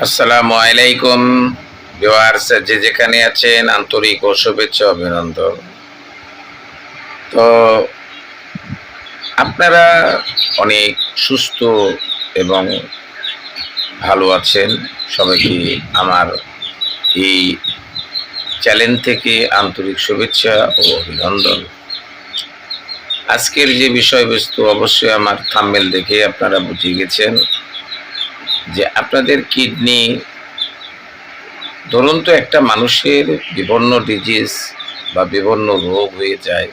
আসসালামু আলাইকুম ভিউয়ার্স, যে যেখানে আছেন আন্তরিক ও শুভেচ্ছা অভিনন্দন। তো আপনারা অনেক সুস্থ এবং ভালো আছেন। সবাইকে আমার এই চ্যানেল থেকে আন্তরিক শুভেচ্ছা ও অভিনন্দন। আজকের যে বিষয়বস্তু অবশ্যই আমার থাম্বনেল দেখে আপনারা বুঝে গেছেন যে আপনাদের কিডনি, ধরুন তো একটা মানুষের বিভিন্ন ডিজিজ বা বিভিন্ন রোগ হয়ে যায়,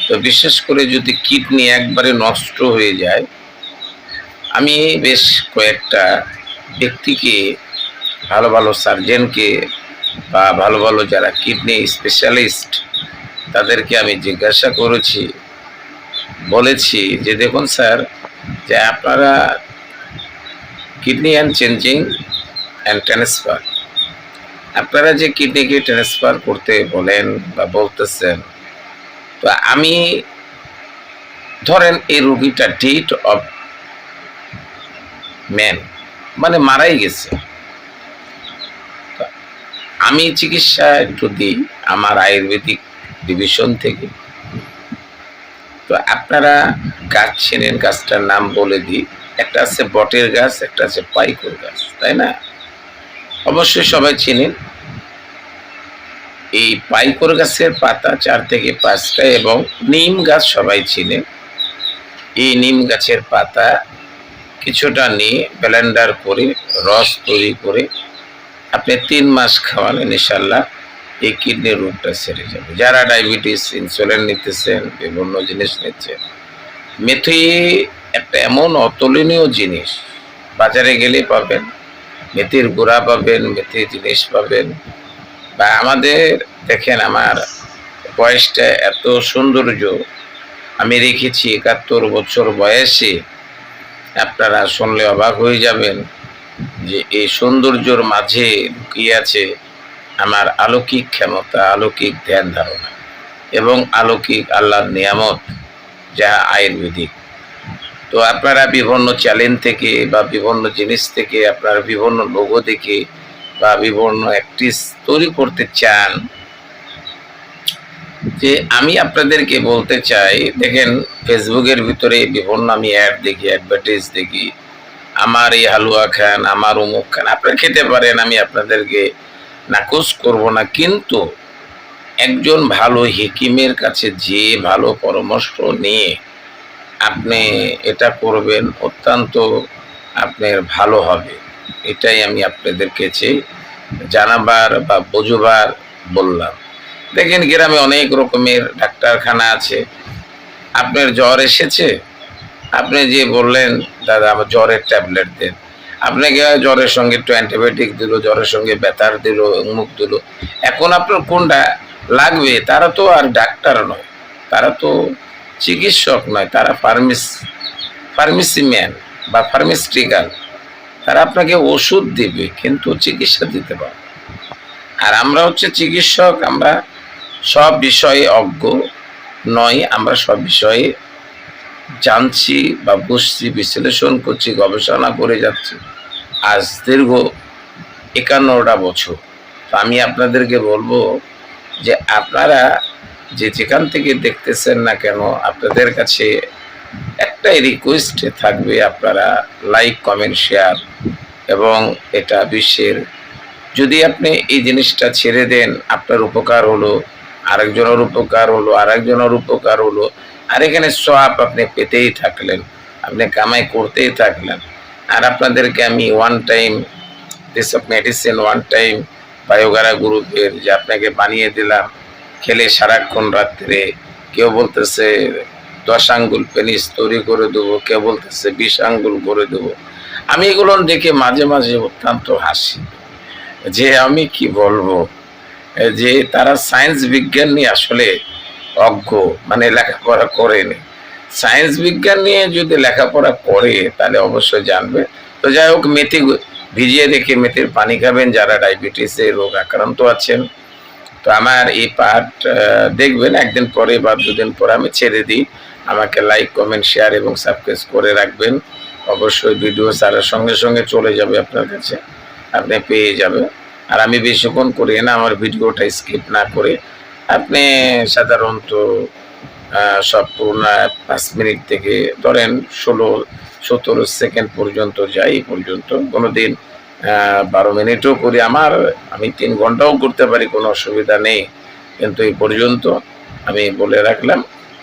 তো বিশেষ করে যদি কিডনি একবারে নষ্ট হয়ে যায়, আমি বেশ কয়েকটা ব্যক্তিকে, ভালো ভালো সার্জেনকে বা ভালো ভালো যারা কিডনি স্পেশালিস্ট তাদেরকে আমি জিজ্ঞাসা করেছি, বলেছি যে দেখুন স্যার, যে আপনারা kidney and changing and transfer, আপনারা যে কিডনিকে ট্রান্সফার করতে বলেন বা বলতেছেন, তো আমি ধরেন এই রোগীটা ডেট অফ ম্যান মানে মারাই গেছে, আমি চিকিৎসা একটু দিই আমার আয়ুর্বেদিক ডিভিশন থেকে। তো আপনারা গাছ চেনেন, গাছটার নাম বলে দিই, একটা আছে বটের গাছ, একটা আছে পাইকর গাছ, তাই না? অবশ্যই সবাই চেনেন। এই পাইকর গাছের পাতা 4 থেকে 5টা, এবং নিম গাছ সবাই চিনে। এই নিম গাছের পাতা কিছুটা নিয়ে ব্লেন্ডার করে রস তৈরি করে আপনি 3 মাস খাওয়ান, ইনশাল্লাহ এই কিডনির রোগটা সেরে যাবে। যারা ডায়াবেটিস, ইনসুলিন নিতেছেন, বিভিন্ন জিনিস নিচ্ছেন, মেথি একটা এমন অতুলনীয় জিনিস, বাজারে গেলে পাবেন, মেথির গুঁড়া পাবেন, মেথির জিনিস পাবেন। বা আমাদের দেখেন, আমার বয়সটা এত সৌন্দর্য, আমি রেখেছি 71 বছর বয়সে। আপনারা শুনলে অবাক হয়ে যাবেন যে এই সৌন্দর্যর মাঝে লুকিয়ে আছে আমার অলৌকিক ক্ষমতা, অলৌকিক ধ্যান ধারণা এবং অলৌকিক আল্লাহর নিয়ামত, যা আয়ুর্বেদিক। তো আপনারা বিভিন্ন চ্যানেল থেকে বা বিভিন্ন জিনিস থেকে আপনারা বিভিন্ন লোগো দেখে বা বিভিন্ন অ্যাক্ট্রেস তৈরি করতে চান, যে আমি আপনাদেরকে বলতে চাই, দেখেন ফেসবুকের ভিতরে বিভিন্ন আমি অ্যাড দেখি, অ্যাডভার্টাইজ দেখি, আমার এই হালুয়া খান, আমার অমুক খান, আপনারা খেতে পারেন, আমি আপনাদেরকে নাকচ করব না, কিন্তু একজন ভালো হেকিমের কাছে যে ভালো পরামর্শ নিয়ে আপনি এটা করবেন, অত্যন্ত আপনার ভালো হবে। এটাই আমি আপনাদের কাছে জানাবার বা বোঝাবার বললাম। দেখেন গ্রামে অনেক রকমের ডাক্তারখানা আছে। আপনার জ্বর এসেছে, আপনি যে বললেন দাদা আমার জ্বরের ট্যাবলেট দেন, আপনাকে জ্বরের সঙ্গে একটু অ্যান্টিবায়োটিক দিল, জ্বরের সঙ্গে ব্যথার দিল, মুখ দিল। এখন আপনার কোনটা লাগবে? তারা তো আর ডাক্তার নয়, তারা তো চিকিৎসক নয়, তারা ফার্মেসি ম্যান বা ফার্মাসিউটিক্যাল। তারা আপনাকে ওষুধ দিবে কিন্তু চিকিৎসা দিতে পারবে। আর আমরা হচ্ছে চিকিৎসক, আমরা সব বিষয়ে অজ্ঞ নয়, আমরা সব বিষয়ে জানছি বা বুঝছি, বিশ্লেষণ করছি, গবেষণা করে যাচ্ছি আজ দীর্ঘ 51টা বছর। তো আমি আপনাদেরকে বলবো যে আপনারা যে যেখান থেকে দেখতেছেন না কেন, আপনাদের কাছে একটাই রিকোয়েস্ট থাকবে, আপনারা লাইক, কমেন্ট, শেয়ার, এবং এটা বিশ্বের, যদি আপনি এই জিনিসটা ছেড়ে দেন, আপনার উপকার হলো, আরেকজনের উপকার হলো, আরেকজনের উপকার হলো, আর এখানে সওয়াব আপনি পেতেই থাকলেন, আপনি কামাই করতেই থাকলেন। আর আপনাদেরকে আমি one time this of medicine, one time বায়োগারা গ্রুপের, যে আপনাকে বানিয়ে দিলাম, খেলে সারাক্ষণ রাত্রে, কেউ বলতেছে 10 আঙ্গুল পেনিস তৈরি করে দেবো, কেউ বলতেছে 20 আঙ্গুল করে দেবো। আমি এগুলো দেখে মাঝে মাঝে অত্যন্ত হাসি, যে আমি কি বলবো, যে তারা সায়েন্স বিজ্ঞান নিয়ে আসলে অজ্ঞ, মানে লেখাপড়া করেনি। সায়েন্স বিজ্ঞান নিয়ে যদি লেখাপড়া করে তাহলে অবশ্যই জানবে। তো যাই হোক, মেথি ভিজিয়ে রেখে মেথির পানি খাবেন যারা ডায়াবেটিসের রোগ আক্রান্ত আছেন। তো আমার এই পার্ট দেখবেন, একদিন পরে বা 2 দিন পরে আমি ছেড়ে দিই। আমাকে লাইক, কমেন্ট, শেয়ার এবং সাবস্ক্রাইব করে রাখবেন। অবশ্যই ভিডিও ছাড়ার সঙ্গে সঙ্গে চলে যাবে আপনার কাছে। আপনি পেয়ে যাবেন। আর আমি বেশিক্ষণ করি না, আমার ভিডিওটা স্কিপ না করে আপনি সাধারণত সব পুরো না ৫ মিনিট থেকে ধরেন ১৬-১৭ সেকেন্ড পর্যন্ত যাই। এই পর্যন্ত কোনোদিন ১২ মিনিটও করি। আমি ৩ ঘন্টাও করতে পারি, কোনো অসুবিধা নেই। কিন্তু এই পর্যন্ত আমি বলে রাখলাম।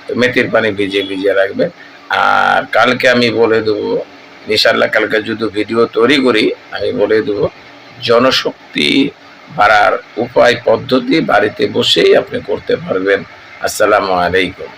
তো মেথির পানি ভিজিয়ে রাখবেন। আর কালকে আমি বলে দেবো, ইনশাআল্লাহ কালকে যদি ভিডিও তৈরি করি, আমি বলে দেবো জনশক্তি বাড়ার উপায় পদ্ধতি বাড়িতে বসেই আপনি করতে পারবেন। আসসালামু আলাইকুম।